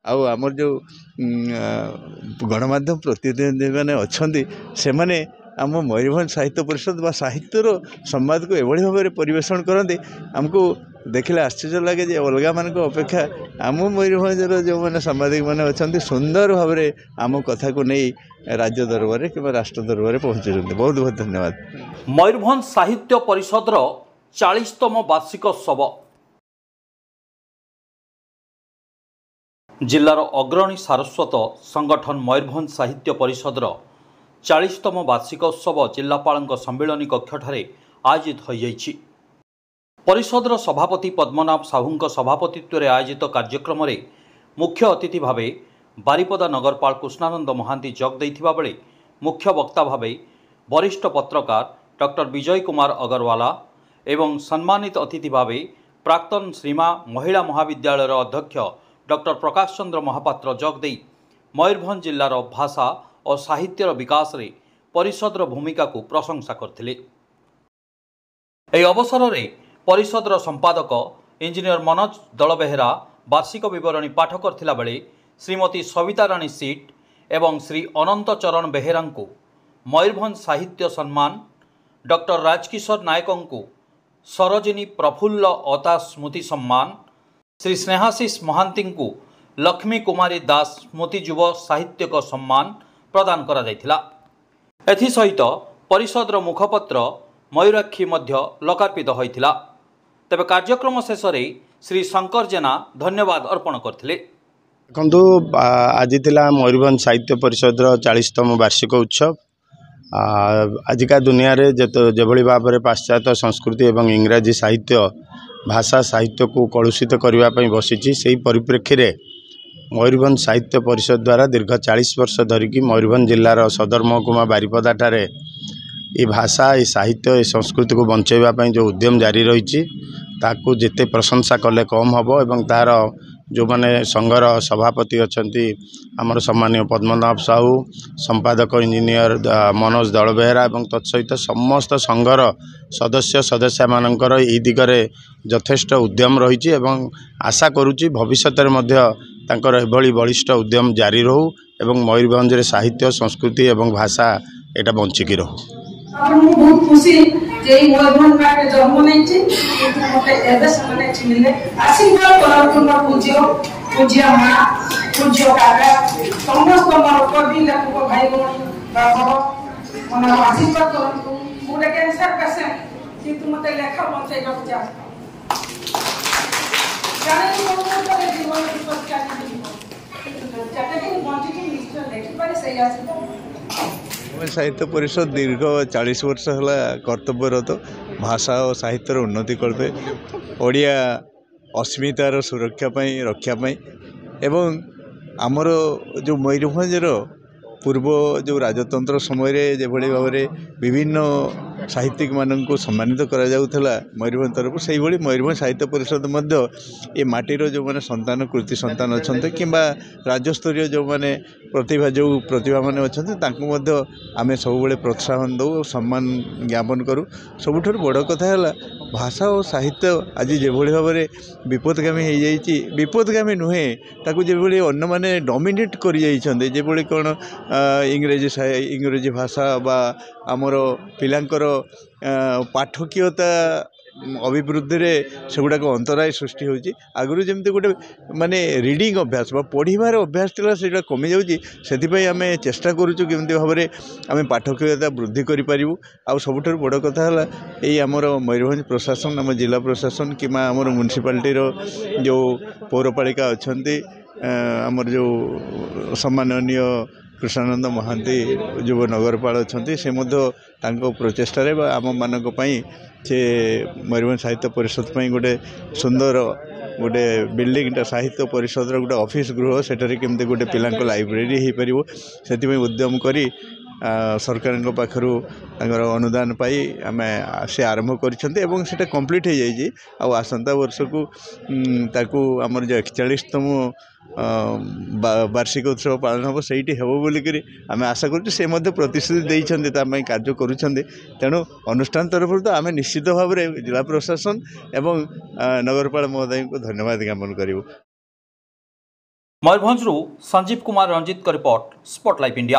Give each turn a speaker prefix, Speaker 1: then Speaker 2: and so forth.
Speaker 1: आउ आमर जो गणमाध्यम प्रतिनिधि मैंने अच्छा से आम मयूरभंज साहित्य परिषद बा साहित्यर संवाद को एभली भाव में परिवेषण करते आमको देखले आश्चर्य लगे जे अलग मान अपेक्षा आम मयूरभंजर जो मैंने सांबादिक मैंने अच्छा सुंदर भाव में आम कथा को नहीं राज्य दरबार कि राष्ट्र दरबार पहुँचे। बहुत बहुत धन्यवाद।
Speaker 2: मयूरभंज साहित्य परिषदर 40तम वार्षिकोत्सव जिलार अग्रणी सारस्वत संगठन मयूरभंज साहित्य परिषदर 40तम वार्षिकोत्सव जिलापाल सम्मिलनी कक्षठारे आयोजित हो जाइछि। परिषदर सभापति पद्मनाभ साहू सभापतित्व में आयोजित कार्यक्रम में मुख्य अतिथि भावे बारिपदा नगरपाल कृष्णानंद महांती जोग देइथिबा बेले मुख्य वक्ता भावे वरिष्ठ पत्रकार डॉक्टर विजय कुमार अगरवाला एवं सम्मानित अतिथि भावे प्राक्तन श्रीमा महिला महाविद्यालय अध्यक्ष डॉक्टर प्रकाश चंद्र महापात्र जोग दे मयूरभंज जिलार भाषा और साहित्यर विकास रे परिषदर भूमिका को प्रशंसा करथिले। एही अवसर में परिषदर संपादक इंजीनियर मनोज दलबेहरा वार्षिक विवरणी पाठ करथिला बेले श्रीमती सविता राणी सीट एवं श्री अनंत चरण बेहेरा को मयूरभंज साहित्य सम्मान, डॉक्टर राजकिशोर नायक को सरोजिनी प्रफुल्ल अता स्मृति सम्मान, श्री स्नेहाशीष महांती को लक्ष्मी कुमारी दास स्मृति युव साहित्यक सम्मान प्रदान करा जायथिला। एथि सहित परिषदर मुखपत्र मयूराक्षी मध्य लोकार्पित होइथिला। तेबे कार्यक्रम शेष में श्री शंकर जेना धन्यवाद अर्पण करथिले।
Speaker 3: देखो आज थिला मयूरभंज साहित्य परिषदर 40तम वार्षिक उत्सव। आजिका दुनिया रे जेभली भाव में पाश्चात्य संस्कृति एवं इंग्राजी साहित्य भाषा साहित्य को कलुषित करने बसी से परिप्रेक्षी रे मयूरभंज साहित्य परिषद द्वारा दीर्घ 40 वर्ष धरिकी मयूरभंज जिलार सदर महकुमा बारिपदा ठारे ये भाषा ये साहित्य ये संस्कृति को बंचाइबा जो उद्यम जारी रही ताकू जिते प्रशंसा कले कम हम एवं तार जो माने संघर सभापति अच्छा आमर सम्मानीय पद्मनाभ साहू, संपादक इंजीनियर मनोज दलबेहरा एवं तत्सहित समस्त संघर सदस्य सदस्य मानकर ई दिगरे यथेष्ट उद्यम रही एवं आशा करुच्ची भविष्य में एभली बलिष्ठ उद्यम जारी रहू एवं मयूरभंज साहित्य संस्कृति एवं भाषा एटा बंचिकी रहू।
Speaker 4: बहुत खुशी जे मयूरभंज में जन्म नहीं छी मते एबे समय छिले आशीर्वाद करतुना पूज्य मां पूज्य काका समस्त मोर कवि लेखक भाई भौणी बाबा मन आशीर्वाद करतु मोर कैंसर पेशेंट कि तुम मते लेखा बंचाई रख जा जाने को जीवन विपद का जाते कि बंची की निश्चय लेखि पारे सही आसी।
Speaker 1: साहित्य परिषद दीर्घ 40 वर्ष है कर्तव्यरत भाषा और साहित्यर उन्नति करते ओडिया अस्मितार सुरक्षा रक्षापी एवं आमर जो मयूरभंजर पूर्व जो राजतंत्र समय जो भाव में विभिन्न साहित्यिक मानक सम्मानित करा जाउथला मयूरभंज तरफ से मयूरभंज साहित्य परिषद मध्य ये माटीर जो मैंने संतान कृति संतान अच्छा कि राज्यस्तरीय जो मैंने प्रतिभा मैंने अच्छा आम सब प्रोत्साहन दौ सम्मान ज्ञापन करूँ। सबुठ बड़ कथा है भाषा और साहित्य आज जो भाव में विपदगामी हो जाइए विपदगामी नुहे ताकू जो अन्य मैंने डोमिनेट कर जाइए कौन इंग्रेजी भाषा बा आमर पिलांकर पाठकीयता अभिवृद्धि रे सेगुड़ाक अंतराय सृष्टि होगी। आगुरी जमती गोटे माने रीडिंग अभ्यास पढ़ार अभ्यास था से कमी जाऊँगी आम चेष्टा करुचु केमती भाव में आम पाठकीयता वृद्धि करूँ। आ सबुठ बड़ कथा है यही आमर मयूरभंज प्रशासन आम जिला प्रशासन कि आमर म्युनिसिपालिटी जो पौरपालिका अच्छा आमर जो सम्माननीय कृष्णानंद महांती युव नगरपाल अच्छा से प्रचेषार आम मानक से मयूरभंज साहित्य परिषद गोटे सुंदर गोटे बिल्डिंग साहित्य परिषद गोटे ऑफिस गृह सेठारे केमती गोटे पिला लाइब्रेरी हो पार से उद्यम करी सरकार पाखर अनुदान पाई आम से आरंभ कर कंप्लीट हो जाइए। आसंता वर्ष को ताकू आमर जो 41तम वार्षिक उत्सव पालन हम से बोलिक आम आशा कर प्रतिश्रुति देते कार्य करुँच। तेणु अनुष्ठान तरफ तो आम निश्चित भाव में जिला प्रशासन एवं नगरपाल महोदय को धन्यवाद ज्ञापन करूँ।
Speaker 2: मयूरभंजरू संजीव कुमार रंजित का रिपोर्ट, स्पॉटलाइट इंडिया।